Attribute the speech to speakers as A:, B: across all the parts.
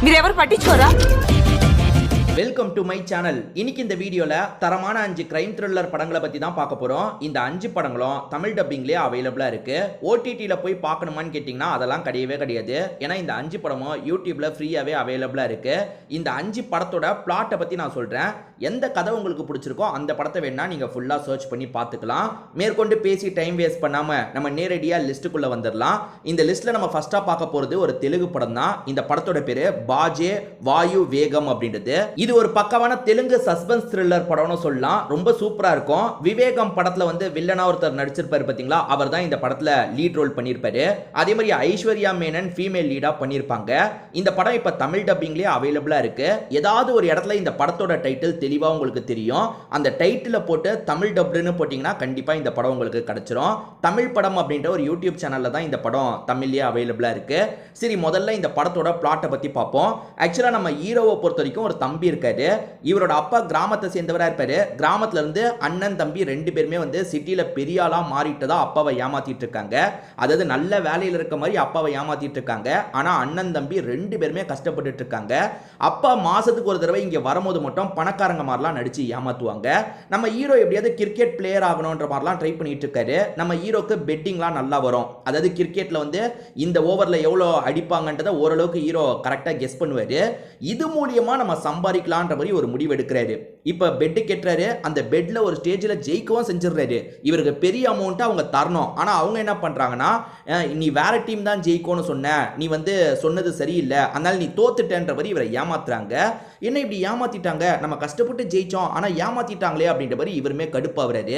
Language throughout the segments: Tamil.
A: మీరెవరు పట్టించుకోరా?
B: Welcome to my channel. இன்னைக்கு இந்த வீடியோல தரமான 5 கிரைம் த்ரில்லர் படங்களை பத்தி தான் பார்க்க போறோம். இந்த 5 படங்களும் தமிழ் டப்பிங்லயே அவைலபிளா இருக்கு. ஓடிடில போய் பார்க்கணுமான்னு கேட்டீங்கன்னா அதெல்லாம் கிடையவே கிடையாது. ஏன்னா இந்த 5 படமும் யூடியூப்ல ஃப்ரீயாவே அவைலபிளா இருக்கு. இந்த 5 படத்தோட பிளாட்டை பத்தி நான் சொல்றேன். எந்த கதை உங்களுக்கு பிடிச்சிருக்கோ அந்த படத்தை வேணா நீங்க ஃபுல்லா சர்ச் பண்ணி பார்த்துக்கலாம். மேற்கொண்டு பேசி டைம் வேஸ்ட் பண்ணாம நம்ம நேரடியா லிஸ்ட்டுக்குள்ள வந்துடலாம். இந்த லிஸ்ட்ல நம்ம ஃபர்ஸ்டா பார்க்க போறது ஒரு தெலுங்கு படம் தான். இந்த படத்தோட பேரு பாஜே வாயு வேகம் அப்படின்றது. இது ஒரு பக்கவான தெலுங்கு சஸ்பென்ஸ் த்ரில்லர் படம்னு சொல்லலாம். ரொம்ப சூப்பரா இருக்கும். விவேகம் படத்துல வந்து வில்லனா ஒருத்தர் நடிச்சிருப்பாரு பாத்தீங்களா, அவர் தான் இந்த படத்துல லீட் ரோல் பண்ணிருப்பாரு. அதே மாதிரி ஐஸ்வர்யா மேனன் ஃபீமேல் லீடா பண்ணிருப்பாங்க. இந்த படம் இப்ப தமிழ் டப்பிங்லயே அவைலபிளா இருக்கு. ஏதாவது ஒரு இடத்துல இந்த படத்தோட டைட்டில் தெளிவா உங்களுக்கு தெரியும். அந்த டைட்டில போட்டு தமிழ் டப்னு போட்டீங்கன்னா கண்டிப்பா இந்த படம் உங்களுக்கு கிடைச்சிரும். தமிழ் படம் அப்படின்ற ஒரு யூடியூப் சேனல்ல தான் இந்த படம் தமிழ்லயே அவைலபிளா இருக்கு. சரி, முதல்ல இந்த படத்தோட பிளாட்டை பத்தி பார்ப்போம். ஆக்சுவலா நம்ம ஹீரோவை பொறுத்த வரைக்கும் ஒரு தம்பி இருக்காரு. இவரோட அப்பா கிராமத்தை சேர்ந்தவரா இருப்பாரு. கிராமத்துல இருந்து அண்ணன் தம்பி 2 பேருமே வந்து சிட்டில பெரிய ஆளா மாறிட்டதா அப்பாவை ஏமாத்திட்டு இருக்காங்க. அதாவது நல்ல வேலையில இருக்க மாதிரி அப்பாவை ஏமாத்திட்டு இருக்காங்க. ஆனா அண்ணன் தம்பி 2 பேருமே கஷ்டப்பட்டு இருக்காங்க. அப்பா மாசத்துக்கு ஒரு தடவை இங்க வரும்போது மட்டும் பணக்காரங்க மாதிரிலாம் நடிச்சு ஏமாத்துவாங்க. நம்ம ஹீரோ எப்படியாவது கிரிக்கெட் பிளேயர் ஆகணும்ன்ற மாதிரிலாம் ட்ரை பண்ணிட்டு இருக்காரு. நம்ம ஹீரோக்கு பெட்டிங்லாம் நல்லா வரும். அதாவது கிரிக்கெட்ல வந்து இந்த ஓவர்ல எவ்வளவு அடிப்பாங்கன்றத ஓரளவுக்கு ஹீரோ கரெக்டா கெஸ் பண்ணுவாரு. இது மூலியமா நம்ம சம்பாதிக்கலான்ற மாதிரி ஒரு முடிவு எடுக்கிறாரு. இப்ப பெட் கெட்டுறாரு. அந்த பெட்ல ஒரு ஸ்டேஜ்ல ஜெயிக்கவும் செஞ்சிடறாரு. இவருக்கு பெரிய அமௌண்ட் அவங்க தரணும். ஆனா அவங்க என்ன பண்றாங்கன்னா, நீ வேற டீம் தான் ஜெயிக்கும்னு சொன்ன, நீ வந்து சொன்னது சரியில்லை, அதனால நீ தோத்துட்டேன்ற மாதிரி இவரை ஏமாத்துறாங்க. என்ன இப்படி ஏமாத்திட்டாங்க, நம்ம கஷ்டப்பட்டு ஜெயிச்சோம் ஆனா ஏமாத்திட்டாங்களே அப்படின்ற மாதிரி இவருமே கடுப்பாகிறாரு.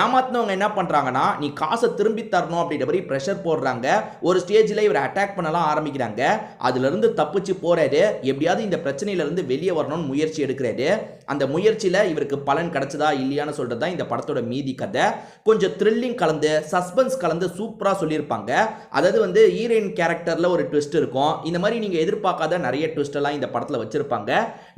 B: ஏமாத்தினவங்க என்ன பண்றாங்கன்னா, நீ காசை திரும்பி தரணும் அப்படின்ற மாதிரி பிரஷர் போடுறாங்க. ஒரு ஸ்டேஜ்ல இவரை அட்டாக் பண்ணலாம் ஆரம்பிக்கிறாங்க. அதுல இருந்து தப்பிச்சு போறாரு. எப்படியாவது இந்த பிரச்சனையில இருந்து வெளியே வரணும்னு முயற்சி எடுக்கிறாரு. அந்த முயற்சியில இவருக்கு பலன் கிடைச்சதா இல்லையான்னு சொல்றது தான் இந்த படத்தோட மீதி கதை. கொஞ்சம் த்ரில்லிங் கலந்து சஸ்பென்ஸ் கலந்து சூப்பரா சொல்லியிருப்பாங்க. அதாவது வந்து ஹீரோயின் கேரக்டர்ல ஒரு ட்விஸ்ட் இருக்கும். இந்த மாதிரி நீங்க எதிர்பார்க்காத நிறைய ட்விஸ்ட் எல்லாம் இந்த படத்துல வச்சிருப்பாங்க.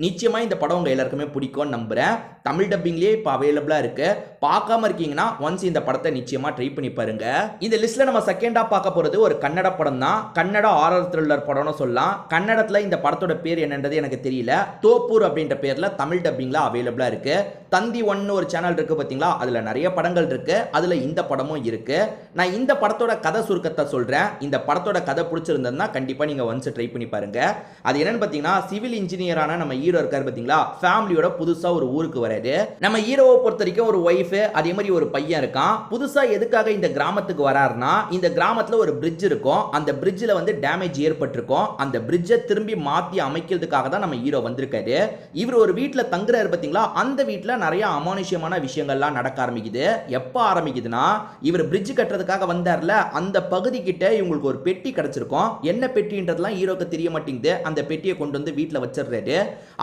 B: நிச்சயமா இந்த படம் உங்க எல்லாருக்குமே பிடிக்கும்னு நம்புறேன். தமிழ் டப்பிங்லயே இப்ப அவைலபிளா இருக்கு. பார்க்காம இருக்கீங்கன்னா ஒன்ஸ் இந்த படத்தை நிச்சயமா ட்ரை பண்ணி பாருங்க. இந்த லிஸ்ட்ல நம்ம செகண்டா பார்க்க போறது ஒரு கன்னட படம் தான். கன்னட ஹாரர் த்ரில்லர் படம்னு சொல்லலாம். கன்னடத்துல இந்த படத்தோட பேர் என்னன்றது எனக்கு தெரியல. தோப்பூர் அப்படின்ற பேர்ல தமிழ் டப்பிங்ல அவைலபிளா இருக்கு. தந்தி ஒன்னு ஒரு சேனல் இருக்கு பாத்தீங்களா, அதுல நிறைய படங்கள் இருக்கு. அதுல இந்த படமும் இருக்கு. நான் இந்த படத்தோட கதை சுருக்கத்தை சொல்றேன். இந்த படத்தோட கதை பிடிச்சிருந்ததுன்னா கண்டிப்பா நீங்க ஒன்ஸ் ட்ரை பண்ணி பாருங்க. அது என்னன்னு பாத்தீங்கன்னா, சிவில் இன்ஜினியரான நம்ம ஹீரோ இருக்காரு பாத்தீங்களா, ஃபேமிலியோட புதுசா ஒரு ஊருக்கு வராரு. நம்ம ஹீரோவை பொறுத்த வரைக்கும் ஒரு ஒய்ஃப், அதே மாதிரி ஒரு பையன் இருக்கான். புதுசா எதுக்காக இந்த கிராமத்துக்கு வராருன்னா, இந்த கிராமத்துல ஒரு பிரிட்ஜ் இருக்கும். அந்த பிரிட்ஜ்ல வந்து டேமேஜ் ஏற்பட்டிருக்கும். அந்த பிரிட்ஜை திரும்பி மாத்தி அமைக்கிறதுக்காக தான் நம்ம ஹீரோ வந்திருக்காரு. இவர் ஒரு வீட்டுல தங்குறாரு பாத்தீங்களா, அந்த வீட்டுல நிறைய அமானுஷ்யமான விஷயங்கள்லாம் நடக்க ஆரம்பிக்குது. எப்ப ஆரம்பிக்குதுன்னா, இவர் பிரிட்ஜ் கட்டுறதுக்காக வந்தார்ல, அந்த பகுதி கிட்ட இவங்களுக்கு ஒரு பெட்டி கிடைச்சிருக்கும். என்ன பெட்டின்றதுலாம் ஹீரோக்கு தெரிய மாட்டேங்குது. அந்த பெட்டியை கொண்டு வந்து வீட்டுல வச்சிடுறாரு.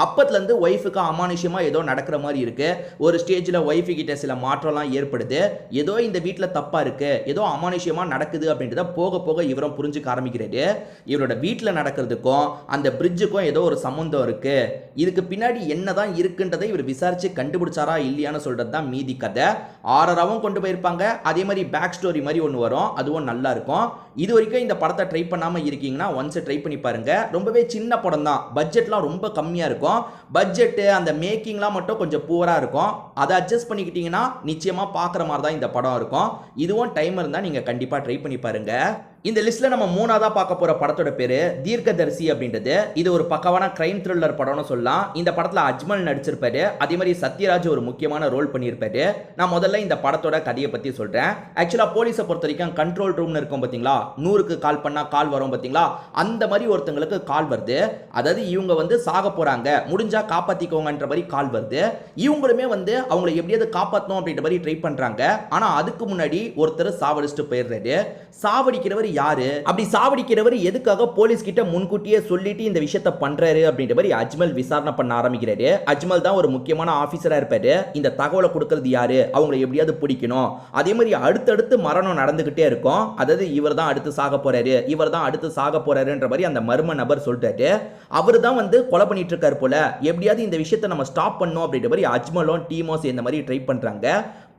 B: அப்பத்துல இருந்து ஒய்ஃபுக்கு அமானுஷ்யமா ஏதோ நடக்கிற மாதிரி இருக்கு. ஒரு ஸ்டேஜ்ல ஒய்ஃபு கிட்ட சில மாற்றம்லாம் ஏற்படுது. ஏதோ இந்த வீட்டுல தப்பா இருக்கு, ஏதோ அமானுஷ்யமா நடக்குது அப்படின்றத போக போக இவரும் புரிஞ்சுக்க ஆரம்பிக்கிறாரு. இவரோட வீட்டுல நடக்கிறதுக்கும் அந்த பிரிட்ஜுக்கும் ஏதோ ஒரு சம்பந்தம் இருக்கு. இதுக்கு பின்னாடி என்னதான் இருக்குன்றதை இவர் விசாரிச்சு கண்டுபிடிச்சாரா இல்லையான்னு சொல்றது தான் மீதி கதை. ஆரராவும் கொண்டு போயிருப்பாங்க. அதே மாதிரி பேக் ஸ்டோரி மாதிரி ஒன்று வரும், அதுவும் நல்லா இருக்கும். இது வரைக்கும் இந்த படத்தை ட்ரை பண்ணாம இருக்கீங்கன்னா ஒன்ஸ் ட்ரை பண்ணி பாருங்க. ரொம்பவே சின்ன படம் தான். பட்ஜெட்லாம் ரொம்ப கம்மியா இருக்கும். பட்ஜெட் அந்த மேக்கிங்லாம் மட்டும் கொஞ்சம் பூரா இருக்கும். அதை அட்ஜஸ்ட் பண்ணிக்கிட்டீங்கன்னா நிச்சயமா பார்க்குற மாதிரி தான் இந்த படம் இருக்கும். இதுவும் டைம் இருந்தால் நீங்க கண்டிப்பா ட்ரை பண்ணி பாருங்க. இந்த லிஸ்ட்ல நம்ம மூணாவதா பார்க்க போற படத்தோட பேரு தீர்க்கதரிசி அப்படின்றது. இது ஒரு பக்கவான கிரைம் த்ரில்லர் படம்னு சொல்லலாம். இந்த படத்துல அஜ்மல் நடிச்சிருப்பாரு. அதே மாதிரி சத்யராஜ் ஒரு முக்கியமான ரோல் பண்ணியிருப்பாரு. நான் முதல்ல இந்த படத்தோட கதையை பத்தி சொல்றேன். ஆக்சுவலா போலீஸை பொறுத்த வரைக்கும் கண்ட்ரோல் ரூம்னு இருக்கும் பாத்தீங்களா, 100க்கு கால் பண்ணா கால் வரும் பாத்தீங்களா, அந்த மாதிரி ஒருத்தங்களுக்கு கால் வருது. அதாவது இவங்க வந்து சாக போறாங்க, முடிஞ்சா காப்பாத்திக்கோங்கன்ற மாதிரி கால் வருது. இவங்களுமே வந்து அவங்களை எப்படியாவது காப்பாற்றணும் அப்படின்ற மாதிரி ட்ரை பண்றாங்க. ஆனா அதுக்கு முன்னாடி ஒருத்தர் சாவடிச்சுட்டு போயிடுறாரு. சாவடிக்கிறவர் யாரு, அப்படி சாவடிக்கிறவர் எதுக்காக போலீஸ் கிட்ட முன்கூட்டியே சொல்லிட்டு இந்த விஷயத்தை பண்றாரு அப்படின்ற மாதிரி அஜ்மல் விசாரணை பண்ண ஆரம்பிக்கிறாரு. அஜ்மல் தான் ஒரு முக்கியமான ஆபீசரா இருப்பாரு. இந்த தகவலை கொடுக்கிறது யாரு, அவங்களை எப்படியாவது பிடிக்கணும். அதே மாதிரி அடுத்தடுத்து மரணம் நடந்துகிட்டே இருக்கும். அதாவது இவர் தான் அடுத்து சாக போறாரு, இவர் தான் அடுத்து சாக போறாருன்ற மாதிரி அந்த மர்ம நபர் சொல்லிட்டாரு. அவர் தான் வந்து கொலை பண்ணிட்டு இருக்காரு போல, எப்படியாவது இந்த விஷயத்தை நம்ம ஸ்டாப் பண்ணணும் அப்படின்ற மாதிரி அஜ்மலும் டீமோ சேர்ந்த மாதிரி ட்ரை பண்றாங்க.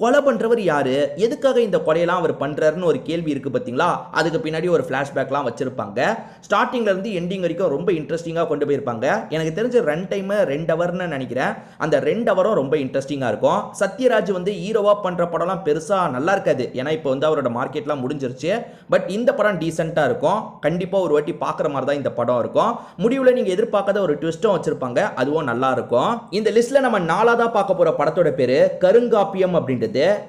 B: கொலை பண்றவர் யாரு, எதுக்காக இந்த கொலையெல்லாம் அவர் பண்றாருன்னு ஒரு கேள்வி இருக்கு பாத்தீங்களா. அதுக்கு பின்னாடி ஒரு பிளாஷ்பேக்லாம் வச்சிருப்பாங்க. ஸ்டார்டிங்ல இருந்து எண்டிங் வரைக்கும் ரொம்ப இன்ட்ரெஸ்டிங்கா கொண்டு போயிருப்பாங்க. எனக்கு தெரிஞ்ச ரன் டைம் 2 ஹவர்னு நினைக்கிறேன். அந்த 2 ஹவரும் ரொம்ப இன்ட்ரெஸ்டிங்கா இருக்கும். சத்யராஜ் வந்து ஹீரோவா பண்ற படம்லாம் பெருசா நல்லா இருக்காது, ஏன்னா இப்போ வந்து அவரோட மார்க்கெட்லாம் முடிஞ்சிருச்சு. பட் இந்த படம் டீசெண்டா இருக்கும். கண்டிப்பா ஒரு வாட்டி பாக்குற மாதிரி தான் இந்த படம் இருக்கும். முடிவுல நீங்க எதிர்பார்க்காத ஒரு ட்விஸ்டும் வச்சிருப்பாங்க, அதுவும் நல்லா இருக்கும். இந்த லிஸ்ட்ல நம்ம 4ஆவதா பார்க்க போற படத்தோட பேரு கருங்காப்பியம் அப்படின்றது.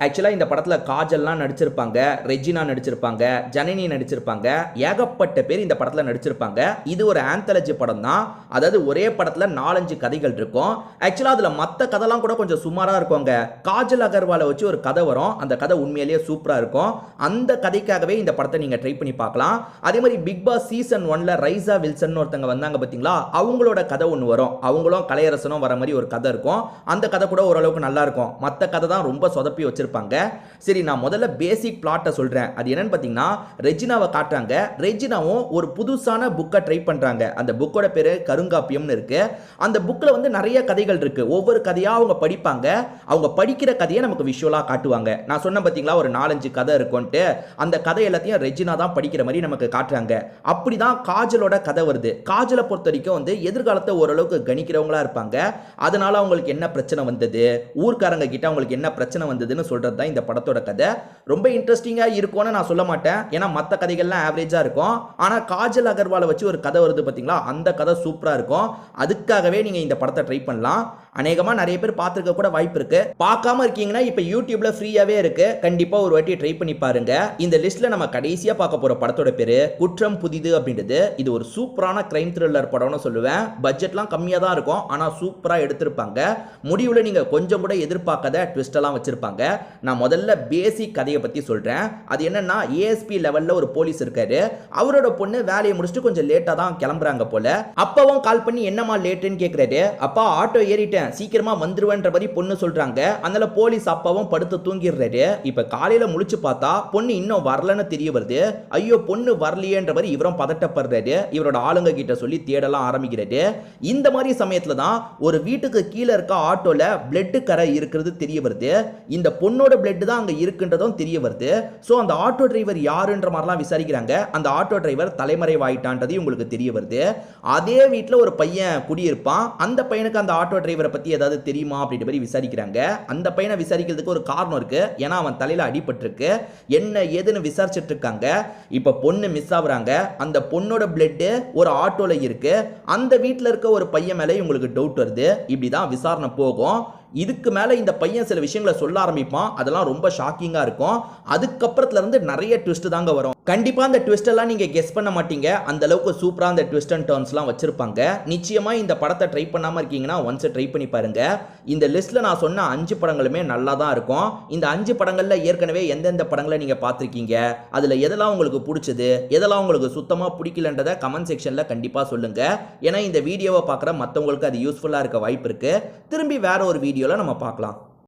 B: ஆக்சுவலா இந்த படத்துல காஜல்லாம் நடிச்சிருப்பாங்க, ரெஜினா நடிச்சிருப்பாங்க, ஜனனி நடிச்சிருப்பாங்க, ஏகப்பட்ட பேர் இந்த படத்துல நடிச்சிருப்பாங்க. இது ஒரு ஆந்தாலஜி படம் தான். அதாவது ஒரே படத்துல 4-5 கதைகள் இருக்கும். ஆக்சுவலா அதுல மத்த கதைலாம் கூட கொஞ்சம் சுமாரா இருக்குங்க. காஜல் அகர்வாலை வச்சு ஒரு கதை வரும், அந்த கதை உண்மையிலேயே சூப்பரா இருக்கும். அந்த கதைக்காகவே இந்த படத்தை நீங்க ட்ரை பண்ணி பார்க்கலாம். அதே மாதிரி big Boss season 1ல Raiza Wilson ஒருத்தங்க வந்தாங்க பாத்தீங்களா, அவங்களோட கதை ஒன்று வரும். அவங்களும் கலையரசனும் வர மாதிரி ஒரு கதை இருக்கும். அந்த கதை கூட ஓரளவுக்கு நல்லா இருக்கும். மத்த கதை தான் ரொம்ப சொதப்பி வச்சிருப்பாங்க. சரி, நான் முதல்ல பேசிக் பிளாட்டை சொல்றேன். அது என்னன்னு பாத்தீங்கன்னா, ரெஜினாவை காட்டுறாங்க. ரெஜினாவும் ஒரு புதுசான புக்கை ட்ரை பண்றாங்க. அந்த புக்கோட பேரு கருங்காப்பியம்னு இருக்கு. அந்த புக்ல வந்து நிறைய கதைகள் இருக்கு. ஒவ்வொரு கதையா அவங்க படிப்பாங்க. அவங்க படிக்கிற கதையை நமக்கு விஷுவலா காட்டுவாங்க. நான் சொன்ன பாத்தீங்களா ஒரு 4-5 கதை இருக்கும்ட்டு, அந்த கதை எல்லாத்தையும் ரெஜினா தான் படிக்கிற மாதிரி நமக்கு காட்டுறாங்க. அப்படிதான் காஜலோட கதை வருது. காஜலை பொறுத்த வரைக்கும் வந்து எதிர்காலத்தை ஓரளவுக்கு கணிக்கிறவங்களா இருப்பாங்க. அதனால அவங்களுக்கு என்ன பிரச்சனை வந்தது, ஊர்க்காரங்க கிட்ட அவங்களுக்கு என்ன பிரச்சனை வந்ததுன்னு சொல்றது தான் இந்த படத்தோட கதை. ரொம்ப இன்ட்ரெஸ்டிங்கா இருக்கும்னு நான் சொல்ல மாட்டேன், ஏன்னா மற்ற கதைகள்லாம் ஆவரேஜா இருக்கும். ஆனா காஜல் அகர்வாலை வச்சு ஒரு கதை வருது பாத்தீங்களா, அந்த கதை சூப்பரா இருக்கும். அதுக்காகவே நீங்க இந்த படத்தை ட்ரை பண்ணலாம். அநேகமா நிறைய பேர் பார்த்துருக்க கூட வாய்ப்பு இருக்கு. பார்க்காம இருக்கீங்கன்னா இப்ப யூடியூப்ல ஃப்ரீயாவே இருக்கு, கண்டிப்பா ஒரு வாட்டி ட்ரை பண்ணி பாருங்க. இந்த லிஸ்ட்ல நம்ம கடைசியா பார்க்க போற படத்தோட பேரு குற்றம் புதிது அப்படின்றது. இது ஒரு சூப்பரான கிரைம் த்ரில்லர் படம்னு சொல்லுவேன். பட்ஜெட்லாம் கம்மியா தான் இருக்கும், ஆனா சூப்பரா எடுத்திருப்பாங்க. முடிவுல நீங்க கொஞ்சம் கூட எதிர்பார்க்காத ட்விஸ்ட் எல்லாம் வச்சிருப்பாங்க. நான் முதல்ல பேசிக் கதையை பத்தி சொல்றேன். அது என்னன்னா, ஏஎஸ்பி லெவல்ல ஒரு போலீஸ் இருக்காரு. அவரோட பொண்ணு வேலையை முடிச்சுட்டு கொஞ்சம் லேட்டா தான் கிளம்புறாங்க போல. அப்பவும் கால் பண்ணி என்னமா லேட்டுன்னு கேக்குறாரு. அப்பா ஆட்டோ ஏறிட்டேன், சீக்கிரமா வந்துருவேன்ற மாதிரி பொண்ணு சொல்றாங்க. அதனால போலீஸ் அப்பாவும் படுத்து தூங்கிடுறாரு. இப்ப காலையில முழிச்சு பார்த்தா பொண்ணு இன்னும் வரலன்னு தெரிய வருது. ஐயோ பொண்ணு வரலையேன்ற மாதிரி இவரும் பதட்டப்படுறாரு. இவரோட ஆளுங்க கிட்ட சொல்லி தேடலாம் ஆரம்பிக்கிறாரு. இந்த மாதிரி சமயத்துல தான் ஒரு வீட்டுக்கு கீழே இருக்க ஆட்டோல பிளட் கரை இருக்கிறது தெரிய வருது. இந்த பொண்ணோட பிளட் தான் அங்க இருக்குன்றதும் தெரிய வருது. சோ அந்த ஆட்டோ டிரைவர் யாருன்ற மாதிரிலாம் விசாரிக்கிறாங்க. அந்த ஆட்டோ டிரைவர் தலைமறைவாயிட்டான்றது உங்களுக்கு தெரிய வருது. அதே வீட்டுல ஒரு பையன் குடியிருப்பான். அந்த பையனுக்கு அந்த ஆட்டோ டிரைவரை பத்தி ஏதாவது தெரியுமா அப்படின்ற மாதிரி விசாரிக்கிறாங்க. அந்த பையனை விசாரிக்கிறதுக்கு ஒரு காரணம் இருக்கு, ஏன்னா அவன் தலையில அடிபட்டிருக்கு. என்ன ஏதுன்னு விசாரிச்சுட்டு இருக்காங்க. இப்ப பொண்ணு மிஸ் ஆகுறாங்க. அந்த பொண்ணோட பிளட் ஒரு ஆட்டோல இருக்கு. அந்த வீட்டுல இருக்க ஒரு பையன் மேலே உங்களுக்கு டவுட் வருது. இப்படிதான் விசாரணை போகும். இதுக்கு மேல இந்த பையன் சில விஷயங்களை சொல்ல ஆரம்பிப்பான். அதெல்லாம் ரொம்ப ஷாக்கிங்கா இருக்கும். அதுக்கப்புறத்துல இருந்து நிறைய ட்விஸ்ட் தாங்க வரும். கண்டிப்பா அந்த ட்விஸ்ட் எல்லாம் நீங்க கெஸ் பண்ண மாட்டீங்க, அந்த அளவுக்கு சூப்பரா அந்த ட்விஸ்ட் அண்ட் டர்ன்ஸ்லாம் வச்சிருப்பாங்க. நிச்சயமா இந்த படத்தை ட்ரை பண்ணாம இருக்கீங்கன்னா ஒன்ஸ் ட்ரை பண்ணி பாருங்க. இந்த லிஸ்ட்ல நான் சொன்ன 5 படங்களுமே நல்லா தான் இருக்கும். இந்த 5 படங்கள்ல ஏற்கனவே எந்தெந்த படங்களை நீங்க பார்த்திருக்கீங்க, அதுல எதெல்லாம் உங்களுக்கு பிடிச்சது, எதெல்லாம் உங்களுக்கு சுத்தமா பிடிக்கலன்றதை கமெண்ட் செக்ஷன்ல கண்டிப்பா சொல்லுங்க. ஏன்னா இந்த வீடியோவை பார்க்குற மற்றவங்களுக்கு அது யூஸ்ஃபுல்லா இருக்க வாய்ப்பு இருக்கு. திரும்பி வேற ஒரு வீடியோல நம்ம பார்க்கலாம்.